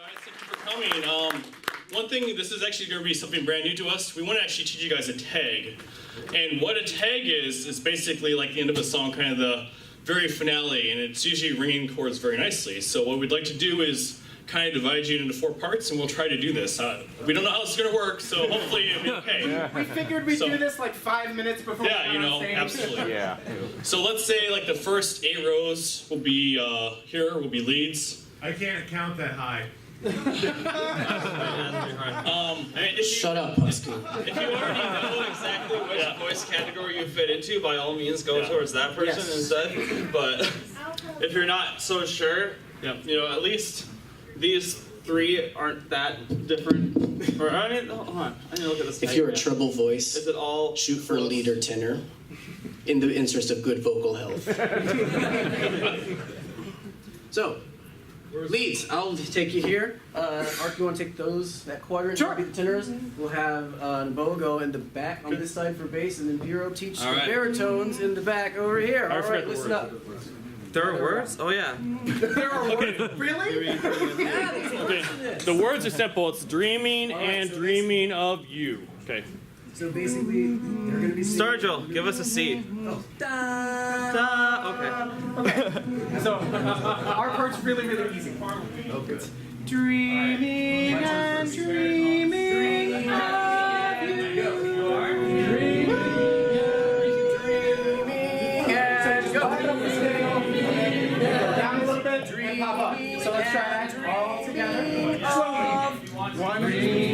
Thank you for coming. One thing, this is actually going to be something brand new to us. We want to actually teach you guys a tag. And what a tag is basically like the end of a song, kind of the very finale, and it's usually ringing chords very nicely. So what we'd like to do is kind of divide you into 4 parts, and we'll try to do this. We don't know how this is going to work, so hopefully it'll be okay. Yeah. We figured we'd do this like 5 minutes before we got on stage. Absolutely. Yeah. So let's say like the first 8 rows will be will be leads. I can't count that high. Shut up, Husky. If you already know exactly which voice category you fit into, by all means go towards that person instead. But if you're not so sure, you know, at least these 3 aren't that different. Or I mean, hold on, I need to look at this. If you're a treble voice, is it all shoot for lead or tenor, in the interest of good vocal health. So, leads, I'll take you here. Art, you want to take that quadrant? Sure. Be the tenors. We'll have Noboa go in the back on this side for bass, and then Bureau teach the baritones in the back over here. All right, listen up. There are words? Oh yeah. There are words? Really? Okay. The words are simple. It's dreaming and dreaming of you. Okay. So basically, they're going to be Sturgill, give us a C. Oh. Okay. So, our part's really, really easy. Okay. Dreaming and dreaming of you. Dreaming and go. Down a little bit, and pop up. So let's try that all together. Slowly. 1, 2,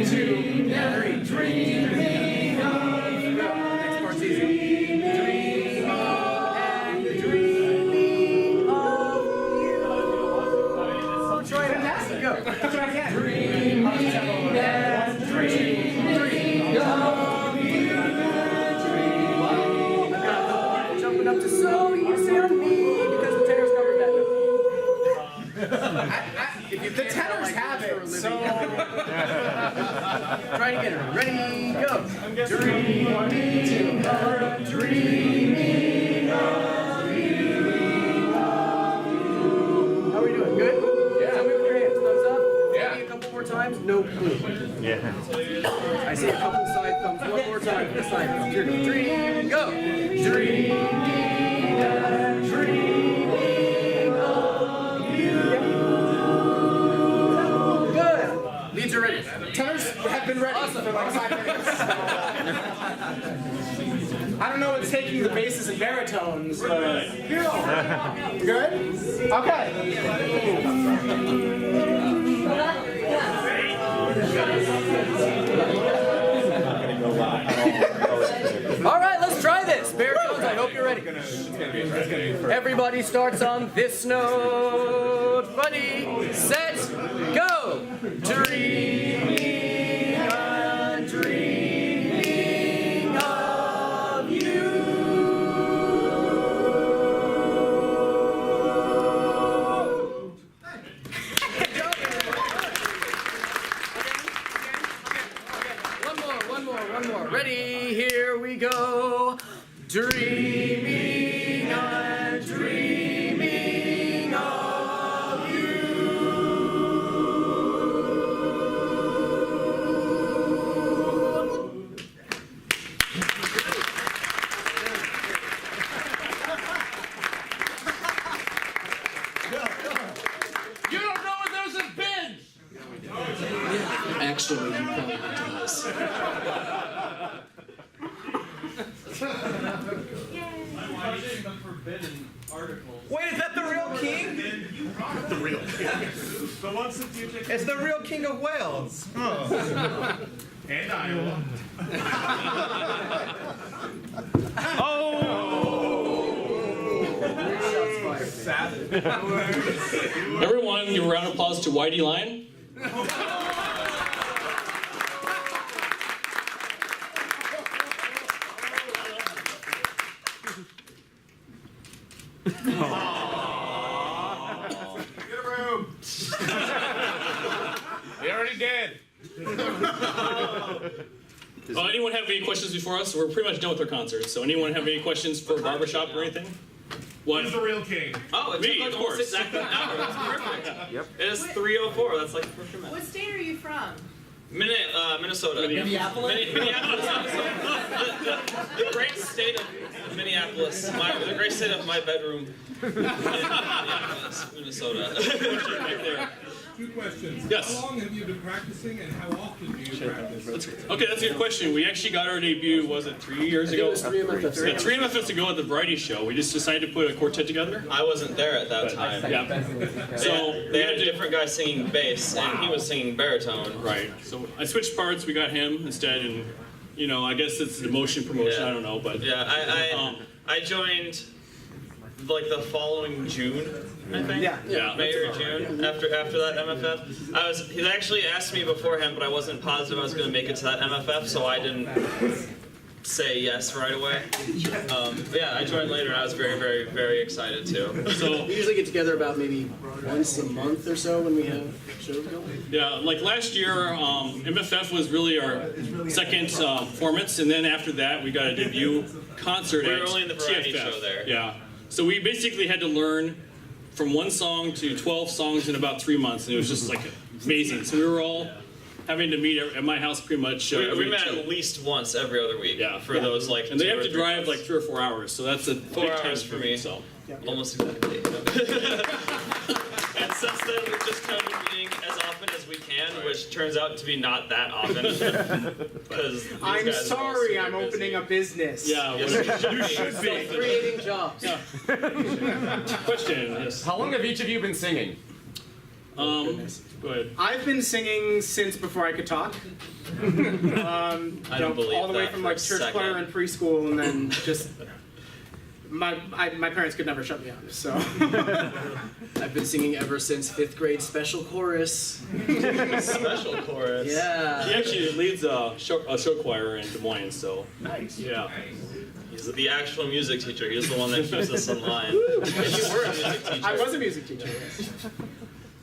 3. Dreaming of you. Next part's easy. Dreaming and dreaming of you. Try it. Fantastic. Go. Try it again. Dreaming and dreaming of you. Jumping up to so you sound me because the tenors covered that. The tenors have it, so... Try it again. Ready, go. Dreaming of you. How are we doing? Good? Yeah. Tell me with your hands. Thumbs up? Yeah. Maybe a couple more times? No clue. Yeah. I see a couple side thumbs. One more time for the side thumbs. Here we go. Dream, go. Dreaming and dreaming of you. Good. Leads are ready. Tenors have been ready for like 5 minutes. I don't know what's taking the basses and baritones, but... Good? All right, let's try this. Baritones, I hope you're ready. Everybody starts on this note. Ready, set, go. Dreaming and dreaming of you. One more. Ready, here we go. Dreaming and dreaming of you. You don't know what those have been! Actually, he probably does. Wait, is that the real king? The real king. The one since you It's the real king of Wales. Oh. And Iowa. Everyone, give a round of applause to Whitey Lion. Get a room. They already did. Anyone have any questions before us? We're pretty much done with our concert. So anyone have any questions for Barbershop or anything? What? Who's the real king? Oh, it Me, took like of almost course. exactly an hour. That's perfect. Yep. It is 3:04. That's like a perfect minute. What state are you from? Minnesota. Minneapolis? Minneapolis, Minnesota. The great state of Minneapolis. The great state of my bedroom. In Minneapolis, Minnesota. Right there. 2 questions. Yes. How long have you been practicing and how often do you practice? Okay, that's a good question. We actually got our debut, was it 3 years ago? It was 3 MFFs. Yeah, 3 MFFs ago at the variety show. We just decided to put a quartet together. I wasn't there at that time. Yeah. So They had a different guy singing bass, and he was singing baritone. Right. So I switched parts. We got him instead, and I guess it's the motion promotion. Yeah. I don't know, but Yeah, I joined like the following June, I think. Yeah. May or June after that MFF. He actually asked me beforehand, but I wasn't positive I was going to make it to that MFF, so I didn't say yes right away. But yeah, I joined later, and I was very, very, very excited too. so We usually get together about maybe once a month or so when we have shows going. yeah, like last year, MFF was really our second performance, and then after that, we got a debut concert We at were only in the variety TFF. show there. Yeah. So we basically had to learn from 1 song to 12 songs in about 3 months, and it was just like amazing. So we were all having to meet at my house pretty much. We every met two- at least once every other week. Yeah. For those like. and they 2 have or to 3 drive months. like 3 or 4 hours, so that's a 4 big time hours for me. So. Almost exactly. And since then, we've just kind of been meeting as often as we can, which turns out to be not that often. Because I'm sorry, I'm opening a business. Yeah. Yes, you should be. Creating jobs. Question. Yes. How long have each of you been singing? Go ahead. I've been singing since before I could talk. I don't believe all the way that from for like a church second. choir and preschool, and then just my parents could never shut me up. So I've been singing ever since 5th grade special chorus. Special chorus. He Yeah. actually leads a show choir in Des Moines, so. Nice. Yeah. He's the actual music teacher. He's the one that keeps us in line. If you were a music teacher. I was a music teacher.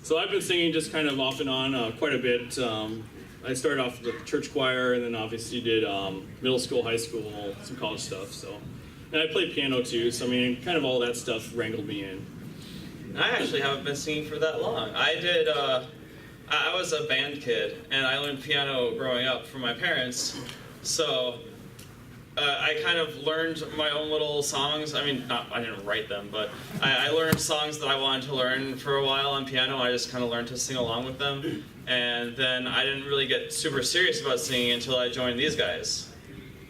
So I've been singing just kind of off and on quite a bit. I started off with the church choir, and then obviously did middle school, high school, some college stuff. So, and I played piano too. So I mean, kind of all that stuff wrangled me in. I actually haven't been singing for that long. I did. I was a band kid, and I learned piano growing up from my parents. So I kind of learned my own little songs. I mean, I didn't write them, but I learned songs that I wanted to learn for a while on piano. I just kind of learned to sing along with them. And then I didn't really get super serious about singing until I joined these guys.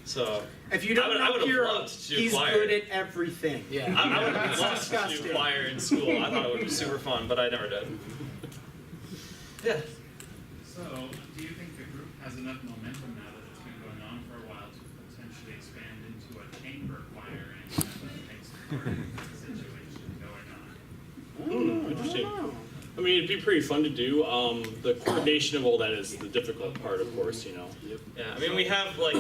So If you don't I know would've Hero, loved to do he's choir. good at everything. Yeah. I would have loved to do disgusting. choir in school. I thought it would be super fun, but I never did. Yeah. So, do you think the group has enough momentum now that it's been going on for a while to potentially expand into a chamber choir and have a mixed situation going on? Interesting. I mean, it'd be pretty fun to do. The coordination of all that is the difficult part, of course. Yeah, I mean, we have like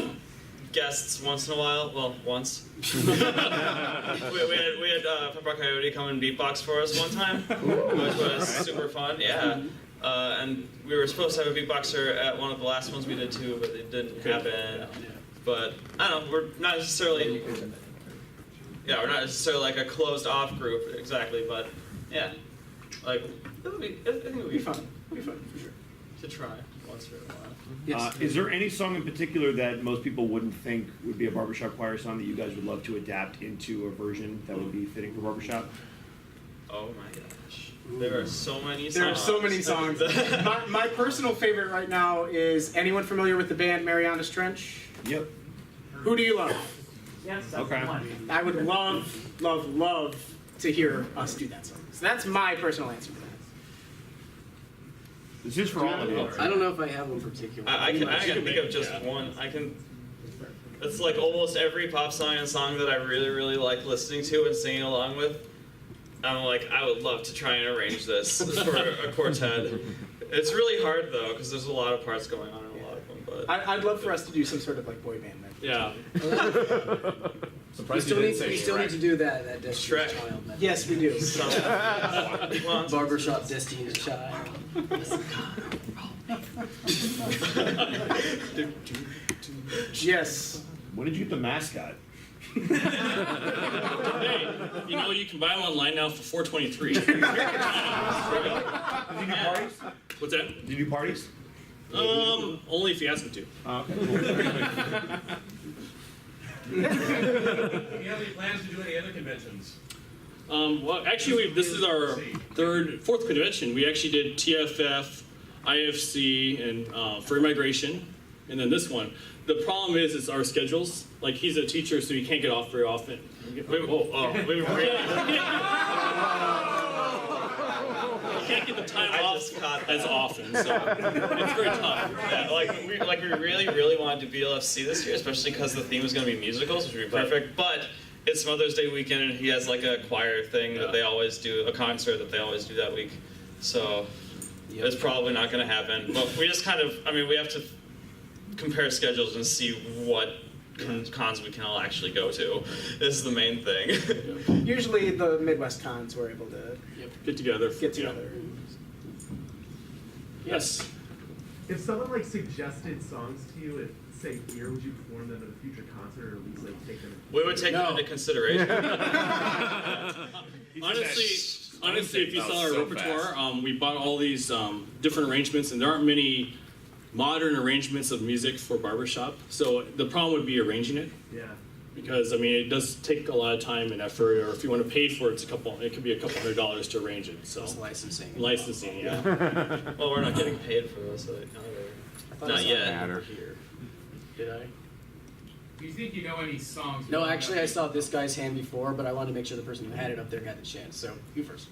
guests once in a while. Well, once. we had Pepper Coyote come and beatbox for us one time, which was super fun. Yeah. And we were supposed to have a beatboxer at one of the last ones we did too, but it didn't happen. But I don't know, we're not necessarily like a closed off group exactly, but yeah, like I think it would be fun. It'd be fun for sure. To try once in a while. Yes. Is there any song in particular that most people wouldn't think would be a barbershop choir song that you guys would love to adapt into a version that would be fitting for barbershop? Oh my gosh. There are so many songs. There are so many songs. my personal favorite right now is, anyone familiar with the band Marianas Trench? Yep. Who do you love? Okay. I would love to hear us do that song. So that's my personal answer to that. This is for all of you. I don't know if I have one particular. I can think of just one. It's like almost every pop song and song that I really, really like listening to and singing along with. I'm like, I would love to try and arrange this for a quartet. It's really hard though, because there's a lot of parts going on in a lot of them. But I'd love for us to do some sort of like boy band. Yeah. We still need to do that Destiny's Shrek. Child. Yes, we do. Barbershop Destiny's Child. Yes. When did you get the mascot? Hey, you know you can buy them online now for $4.23. Did you do parties? What's that? Did you do parties? Only if you ask me to. Okay. Do you have any plans to do any other conventions? Well, actually, this is our fourth convention. We actually did TFF, IFC, and Furry Migration, and then this one. The problem is, it's our schedules. Like, he's a teacher, so he can't get off very often. Wait, he can't get the time off as often, so it's very tough. Yeah, like we really wanted to be LFC this year, especially because the theme was going to be musicals, which would be perfect. But it's Mother's Day weekend, and he has like a choir thing that they always do, a concert that they always do that week. So it's probably not going to happen. But we just kind of, we have to compare schedules and see what cons we can all actually go to. This is the main thing. Usually the Midwest cons we're able to Get together. get together. Yes. If someone like suggested songs to you at say here, would you perform them at a future concert or at least like take them? We would take them into consideration. Honestly, if you saw our repertoire, we bought all these different arrangements, and there aren't many modern arrangements of music for barbershop. So the problem would be arranging it. Yeah. Because it does take a lot of time and effort, or if you want to pay for it, it could be a couple $100 to arrange it. So Licensing. licensing, yeah. Well, we're not getting paid for this either. Not yet. Did I? Do you think you know any songs? No, actually, I saw this guy's hand before, but I wanted to make sure the person who had it up there got the chance. So you first.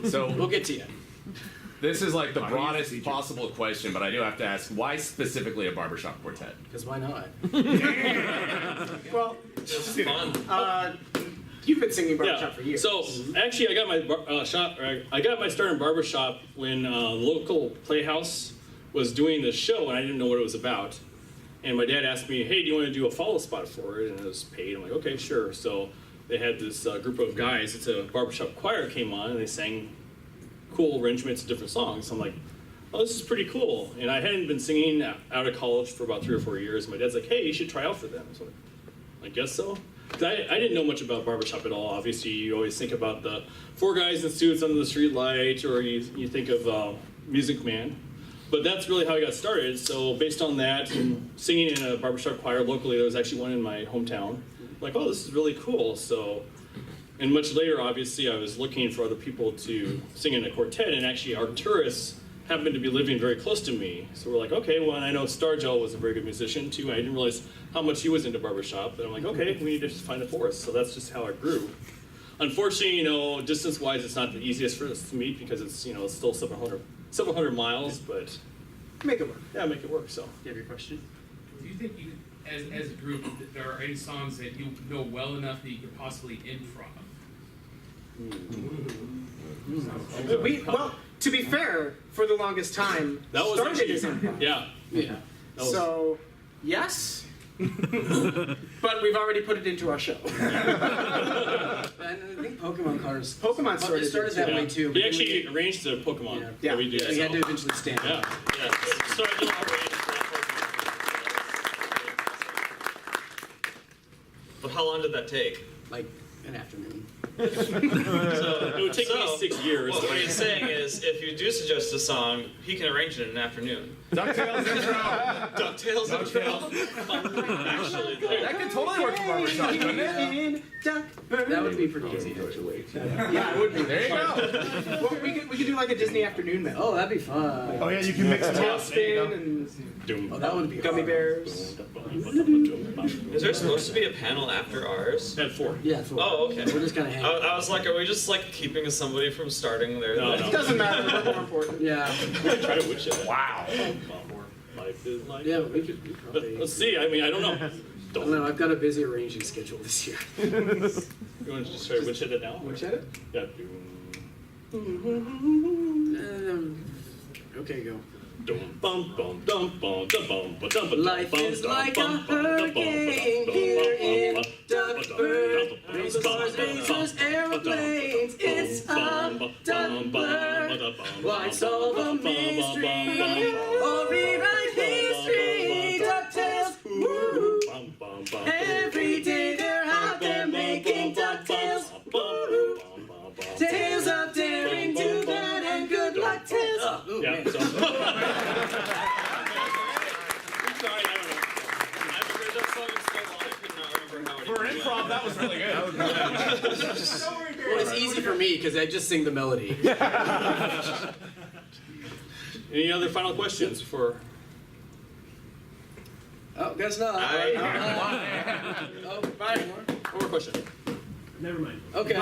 So We'll get to you. this is like the broadest possible question, but I do have to ask, why specifically a barbershop quartet? Because why not? Well, It's fun. you've been singing barbershop for years. So actually, I got my I got my start in barbershop when local Playhouse was doing this show, and I didn't know what it was about. And my dad asked me, "Hey, do you want to do a follow spot for it?" And it was paid. I'm like, "Okay, sure." So they had this group of guys. It's a barbershop choir came on, and they sang cool arrangements of different songs. So I'm like, "Oh, this is pretty cool." And I hadn't been singing out of college for about 3 or 4 years. My dad's like, "Hey, you should try out for them." So I guess so. 'Cause I didn't know much about barbershop at all. Obviously, you always think about the 4 guys in suits under the street light, or you think of Music Man. But that's really how I got started. So based on that, and singing in a barbershop choir locally, there was actually one in my hometown. Like, oh, this is really cool. So, and much later, obviously, I was looking for other people to sing in a quartet, and actually Arcturus happened to be living very close to me. So we're like, okay, well, and I know Stargell was a very good musician too. I didn't realize how much he was into barbershop. And I'm like, okay, we need to find a forest. So that's just how it grew. Unfortunately, distance-wise, it's not the easiest for us to meet because it's, it's still several hundred miles, but Make it work. yeah, make it work. So You have your question? Do you think you, as a group, that there are any songs that you know well enough that you could possibly improv? Well, to be fair, for the longest time, that was started actually, as improv. yeah. Yeah. That was- So, yes, but we've already put it into our show. And I think Pokemon cards. Pokemon started It started that yeah. way too. He actually arranged the Pokemon Yeah. that we did. We had to so. eventually stand Yeah, up. yeah. So I did all arrange But how long did that take? Like an afternoon. So it would take me 6 years. What he's saying is, if you do suggest a song, he can arrange it in an afternoon. DuckTales intro. DuckTales intro. Actually, though. That could totally work for barbershop, couldn't it? That would be pretty easy, actually. Yeah, it would be. There you go. Well, we could do like a Disney afternoon method. Oh, that'd be fun. Oh yeah, you can mix them up. Tailspin and Oh, that would be gummy hard. bears. Is there supposed to be a panel after ours? At 4. Yeah, it's Oh, okay. We're just kind of hanging. I was like, are we just like keeping somebody from starting their? No, It doesn't matter. We're more important. Yeah. We could try to witch it. Wow. Life is like. Yeah, we could But probably. let's see. I mean, I don't know. I don't know. I've got a busy arranging schedule this year. You want to just try to witch it now? Which edit? Yeah. Okay, go. Life is like a hurricane here in Duckburg. Race cars, racers, aeroplanes. It's a Duckburg. Why solve a mystery or rewrite history? DuckTales. Woo. Every day they're out there was really good. Well, it's easy for me because I just sing the melody. Any other final questions for? Oh, guess not. Oh, fine. One more question. Never mind. Okay.